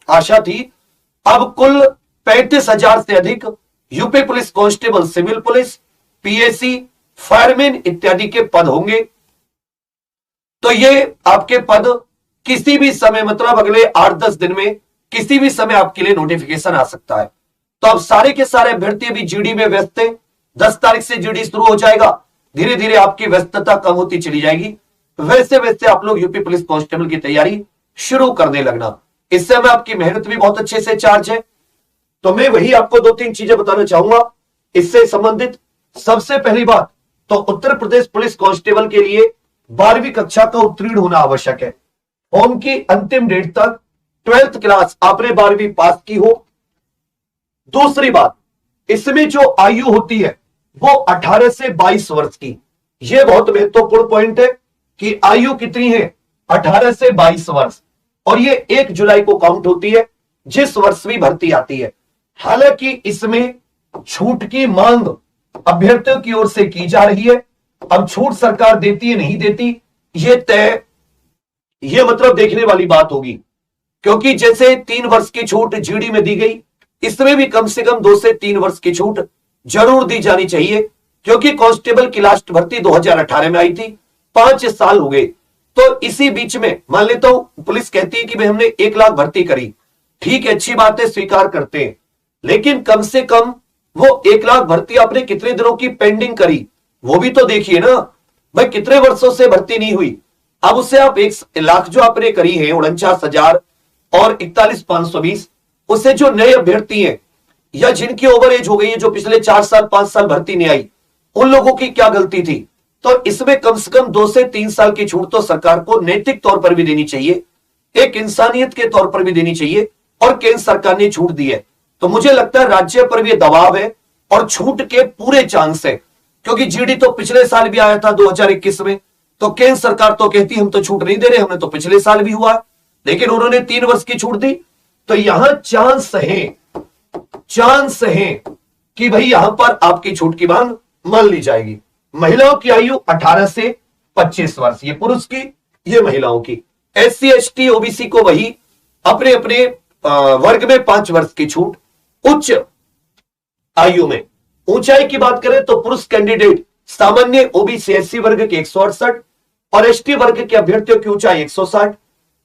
आशा थी। अब कुल 35,000 से अधिक UP police constable, civil police, PAC, fireman इत्यादि के पद होंगे। तो ये आपके पद किसी भी समय, मतलब अगले 8-10 दिन में किसी भी समय आपके लिए नोटिफिकेशन आ सकता है। तो अब सारे के सारे अभ्यर्थी अभी जीडी में व्यस्त हैं। 10 तारीख से जीडी शुरू हो जाएगा। धीरे धीरे आपकी व्यस्तता कम होती चली जाएगी। वैसे वैसे आप लोग यूपी पुलिस कांस्टेबल की तैयारी शुरू करने लगना। इस समय आपकी मेहनत भी बहुत अच्छे से चार्ज है। तो मैं वही आपको 2-3 चीजें बताना चाहूंगा इससे संबंधित। सबसे पहली बात तो उत्तर प्रदेश पुलिस कांस्टेबल के लिए 12वीं कक्षा का उत्तीर्ण होना आवश्यक है। फॉर्म की अंतिम डेट तक 12th क्लास आपने 12वीं पास की हो। दूसरी बात, इसमें जो आयु होती है वो 18 से 22 वर्ष की। यह बहुत महत्वपूर्ण पॉइंट है कि आयु कितनी है, 18 से 22 वर्ष। और ये 1 जुलाई को काउंट होती है जिस वर्ष भी भर्ती आती है। हालांकि इसमें छूट की मांग अभ्यर्थियों की ओर से की जा रही है। अब छूट सरकार देती है नहीं देती ये तय, ये मतलब देखने वाली बात होगी। क्योंकि जैसे 3 वर्ष की छूट जीडी में दी गई, इसमें भी कम से कम 2 से 3 वर्ष की छूट जरूर दी जानी चाहिए। क्योंकि कांस्टेबल की लास्ट भर्ती 2018 में आई थी, 5 साल हो गए। तो इसी बीच में मान लेता हूं पुलिस कहती है कि भाई हमने 1 लाख भर्ती करी, ठीक है, अच्छी बात है, स्वीकार करते हैं। लेकिन कम से कम वो 1 लाख भर्ती आपने कितने दिनों की पेंडिंग करी वो भी तो देखिए ना। भाई कितने वर्षों से भर्ती नहीं हुई। अब उससे आप 1 लाख जो आपने करी है 49,000 और 41,520, उससे जो नए अभ्यर्थी हैं या जिनकी ओवर एज हो गई है, जो पिछले 4 साल 5 साल भर्ती नहीं आई, उन लोगों की क्या गलती थी। तो इसमें कम से कम 2 से 3 साल की छूट तो सरकार को नैतिक तौर पर भी देनी चाहिए, एक इंसानियत के तौर पर भी देनी चाहिए। और केंद्र सरकार ने छूट दी है तो मुझे लगता है राज्य पर भी दबाव है और छूट के पूरे चांस है। क्योंकि जीडी तो पिछले साल भी आया था 2021 में, तो केंद्र सरकार तो कहती हम तो छूट नहीं दे रहे, हमने तो पिछले साल भी हुआ है, लेकिन उन्होंने 3 वर्ष की छूट दी। तो यहां चांस है कि भाई यहां पर आपकी छूट की मांग मान ली जाएगी। महिलाओं की आयु 18 से 25 वर्ष, ये पुरुष की, ये महिलाओं की। SC ST OBC को वही अपने अपने वर्ग में 5 वर्ष की छूट। उच्च आयु में ऊंचाई की बात करें तो पुरुष कैंडिडेट सामान्य OBC SC वर्ग के 168 और ST वर्ग के अभ्यर्थियों की ऊंचाई 160,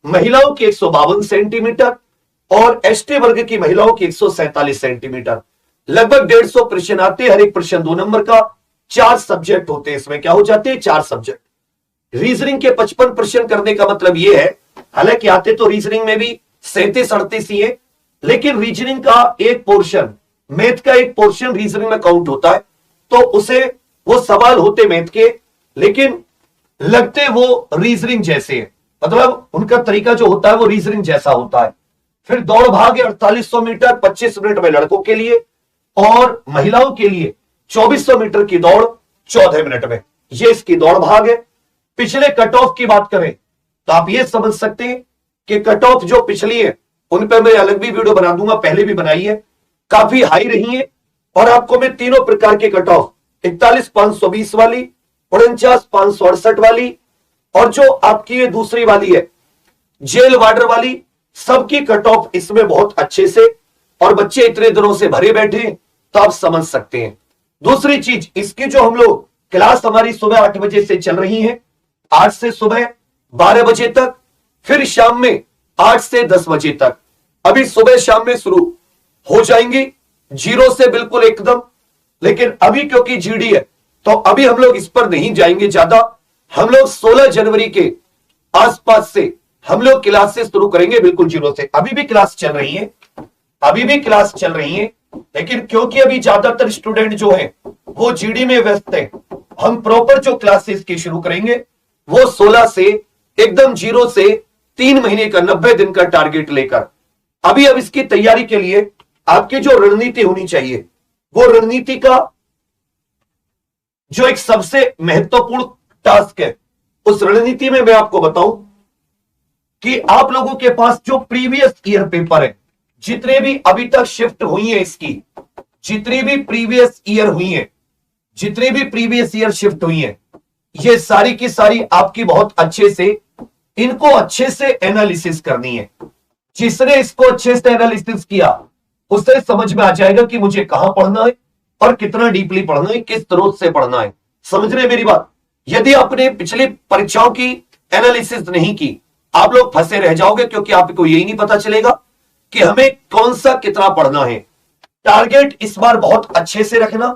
महिलाओं की 152 सेंटीमीटर और ST वर्ग की महिलाओं की 147 सेंटीमीटर। लगभग 150 प्रश्न आते हैं, हर एक प्रश्न 2 नंबर का। 4 सब्जेक्ट होते हैं इसमें, क्या हो जाते हैं, 4 सब्जेक्ट। रीजनिंग के 55 प्रश्न करने का मतलब यह है, हालांकि आते तो रीजनिंग में भी 37-38 ही है, लेकिन रीजनिंग का एक पोर्शन, मैथ का एक पोर्शन रीजनिंग में काउंट होता है। तो उसे वो सवाल होते मैथ के, लेकिन लगते वो रीजनिंग जैसे है, मतलब उनका तरीका जो होता है वो रीजनिंग जैसा होता है। फिर दौड़ भाग है 4800 मीटर 25 मिनट में लड़कों के लिए, और महिलाओं के लिए 2400 मीटर की दौड़ 14 मिनट में, ये इसकी दौड़ भाग है। पिछले कट ऑफ की बात करें तो आप ये समझ सकते हैं कि कट ऑफ जो पिछली है उन पर मैं अलग भी वीडियो बना दूंगा, पहले भी बनाई है, काफी हाई रही है। और आपको मैं तीनों प्रकार के कट ऑफ, 41,520 वाली, 49,568 वाली, और जो आपकी ये दूसरी वाली है जेल वार्डर वाली, सबकी कट ऑफ इसमें बहुत अच्छे से, और बच्चे इतने दिनों से भरे बैठे हैं तो आप समझ सकते हैं। दूसरी चीज, इसकी जो हम लोग क्लास हमारी सुबह 8 बजे से चल रही है, 8 से सुबह 12 बजे तक, फिर शाम में 8 से 10 बजे तक। अभी सुबह शाम में शुरू हो जाएंगी 0 से बिल्कुल एकदम, लेकिन अभी क्योंकि जीडी है तो अभी हम लोग इस पर नहीं जाएंगे ज्यादा। हम लोग 16 जनवरी के आसपास से हम लोग क्लासेस शुरू करेंगे बिल्कुल 0 से। अभी भी क्लास चल रही है, अभी भी क्लास चल रही है, लेकिन क्योंकि अभी ज्यादातर स्टूडेंट जो है वो जीडी में व्यस्त है, हम प्रॉपर जो क्लासेस की शुरू करेंगे वो 16 से एकदम 0 से 3 महीने का 90 दिन का टारगेट लेकर। अभी अब इसकी तैयारी के लिए आपकी जो रणनीति होनी चाहिए, वो रणनीति का जो एक सबसे महत्वपूर्ण टास्क है, उस रणनीति में मैं आपको बताऊं कि आप लोगों के पास जो प्रीवियस ईयर पेपर है, जितने भी अभी तक शिफ्ट हुई है, इसकी जितनी भी प्रीवियस ईयर हुई है, जितनी भी प्रीवियस ईयर शिफ्ट हुई है, ये सारी की सारी आपकी बहुत अच्छे से, इनको अच्छे से एनालिसिस करनी है। जिसने इसको अच्छे से एनालिसिस किया उसे समझ में आ जाएगा कि मुझे कहां पढ़ना है और कितना डीपली पढ़ना है, किस स्रोत से पढ़ना है। समझ रहे मेरी बात? यदि आपने पिछली परीक्षाओं की एनालिसिस नहीं की, आप लोग फंसे रह जाओगे, क्योंकि आपको यही नहीं पता चलेगा कि हमें कौन सा कितना पढ़ना है। टारगेट इस बार बहुत अच्छे से रखना,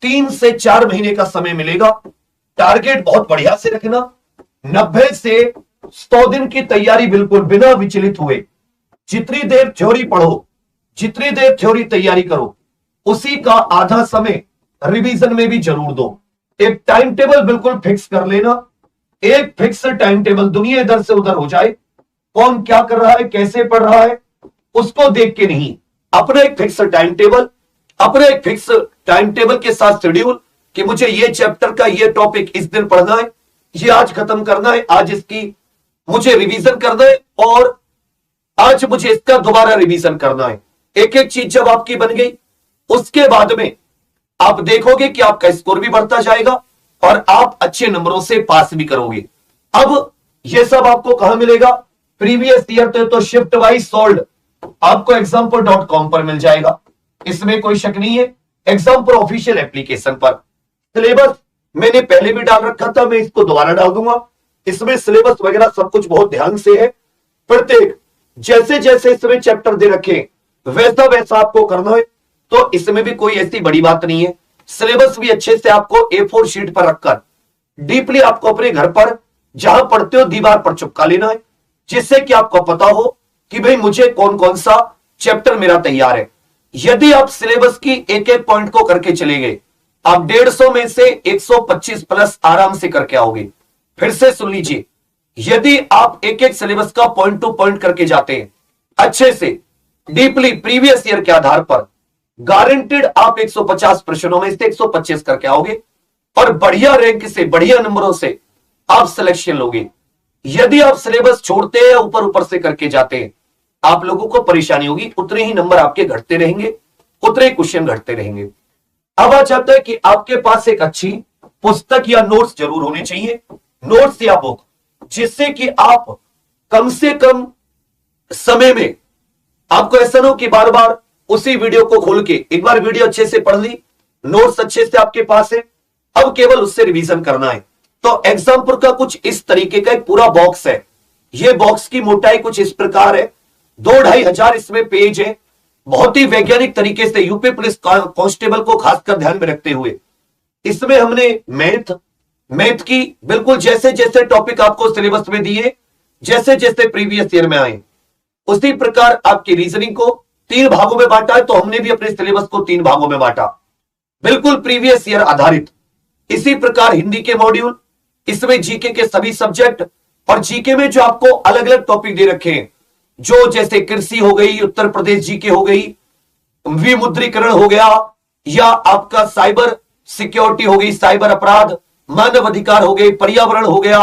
3 से 4 महीने का समय मिलेगा। टारगेट बहुत बढ़िया से रखना, 90 से 100 दिन की तैयारी बिल्कुल बिना विचलित हुए। जितनी देर थ्योरी पढ़ो, जितनी देर थ्योरी तैयारी करो, उसी का आधा समय रिवीजन में भी जरूर दो। एक टाइम टेबल बिल्कुल फिक्स कर लेना, एक फिक्स टाइम टेबल, दुनिया इधर से उधर हो जाए, कौन क्या कर रहा है, कैसे पढ़ रहा है, उसको देख के नहीं, अपना एक फिक्स टाइम टेबल, अपने एक फिक्स टाइम टेबल के साथ शेड्यूल कि मुझे ये चैप्टर का ये टॉपिक इस दिन पढ़ना है, ये आज खत्म करना है, आज इसकी मुझे रिवीजन करना है और आज मुझे इसका दोबारा रिवीजन करना है। एक एक चीज जब आपकी बन गई, उसके बाद में आप देखोगे कि आपका स्कोर भी बढ़ता जाएगा और आप अच्छे नंबरों से पास भी करोगे। अब यह सब आपको कहां मिलेगा? प्रीवियस ईयर तो शिफ्ट वाइज सोल्ड आपको example.com पर मिल जाएगा, इसमें कोई शक नहीं है। एग्जाम्पल ऑफिशियल एप्लीकेशन पर सिलेबस मैंने पहले भी डाल रखा था, मैं इसको दोबारा डाल दूंगा। इसमें सिलेबस वगैरह सब कुछ बहुत ध्यान से है, प्रत्येक जैसे जैसे इसमें चैप्टर दे रखे वैसा वैसा आपको करना है। तो इसमें भी कोई ऐसी बड़ी बात नहीं है। सिलेबस भी अच्छे से आपको A4 शीट पर रखकर डीपली आपको अपने घर पर जहां पढ़ते हो दीवार पर चिपका लेना है, जिससे कि आपको पता हो कि भाई मुझे कौन कौन सा चैप्टर मेरा तैयार है। यदि आप सिलेबस की एक एक पॉइंट को करके चले गए, आप 150 में से 125 प्लस आराम से करके आओगे। फिर से सुन लीजिए, यदि आप एक एक सिलेबस का पॉइंट टू पॉइंट करके जाते हैं अच्छे से डीपली प्रीवियस ईयर के आधार पर, गारंटेड आप 150 प्रश्नों में से 125 करके आओगे और बढ़िया रैंक से, बढ़िया नंबरों से आप सिलेक्शन लोगे। यदि आप सिलेबस छोड़ते हैं, ऊपर ऊपर से करके जाते हैं, आप लोगों को परेशानी होगी, उतने ही नंबर आपके घटते रहेंगे, उतने ही क्वेश्चन घटते रहेंगे। अब आ जाता है कि आपके पास एक अच्छी पुस्तक या नोट्स जरूर होने चाहिए, नोट्स या बुक, जिससे कि आप कम से कम समय में, आपको ऐसा ना हो कि बार बार उसी वीडियो को खोल के, एक बार वीडियो अच्छे से पढ़ ली, नोट्स अच्छे से आपके पास है, अब केवल उससे रिवीजन करना है। तो एग्जाम्पल का कुछ इस तरीके का एक पूरा बॉक्स है। यह बॉक्स की मोटाई कुछ इस प्रकार है, 2-2.5 हजार इसमें पेज है। बहुत ही वैज्ञानिक तरीके से यूपी पुलिस कांस्टेबल को खासकर ध्यान में रखते हुए इसमें हमने मैथ की बिल्कुल जैसे जैसे टॉपिक आपको सिलेबस में दिए, जैसे जैसे प्रीवियस ईयर में आए, उसी प्रकार आपकी रीजनिंग को 3 भागों में बांटा है। तो हमने भी अपने सिलेबस को 3 भागों में बांटा, बिल्कुल प्रीवियस ईयर आधारित। इसी प्रकार हिंदी के मॉड्यूल, इसमें जीके के सभी सब्जेक्ट, और जीके में जो आपको अलग अलग टॉपिक दे रखे हैं, जो जैसे कृषि हो गई, उत्तर प्रदेश जीके हो गई, विमुद्रीकरण हो गया, या आपका साइबर सिक्योरिटी हो गई, साइबर अपराध, मानव अधिकार हो गए, पर्यावरण हो गया,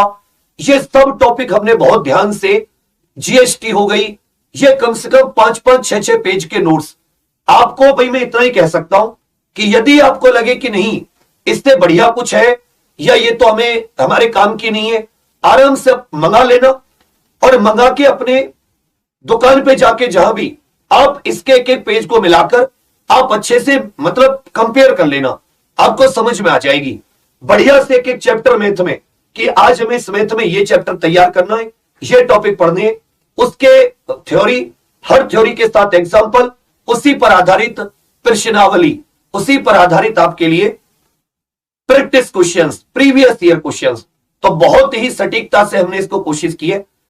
ये सब टॉपिक हमने बहुत ध्यान से, जीएसटी हो गई, ये कम से कम 5-5, 6-6 पेज के नोट्स। आपको भाई मैं इतना ही कह सकता हूं कि यदि आपको लगे कि नहीं इससे बढ़िया कुछ है या ये तो हमें हमारे काम की नहीं है, आराम से मंगा लेना और मंगा के अपने दुकान पे जाके जहां भी आप इसके एक एक पेज को मिलाकर आप अच्छे से मतलब कंपेयर कर लेना, आपको समझ में आ जाएगी बढ़िया से एक एक चैप्टर मैथ में कि आज हमें इस मैथ में ये चैप्टर तैयार करना है, ये टॉपिक पढ़ने हैं, उसके थ्योरी, हर थ्योरी के साथ एग्जांपल, उसी पर आधारित प्रश्नावली, उसी पर आधारित आपके लिए practice questions, previous year questions. तो बहुत ही सटीकता से हमने इसको कोशिश की है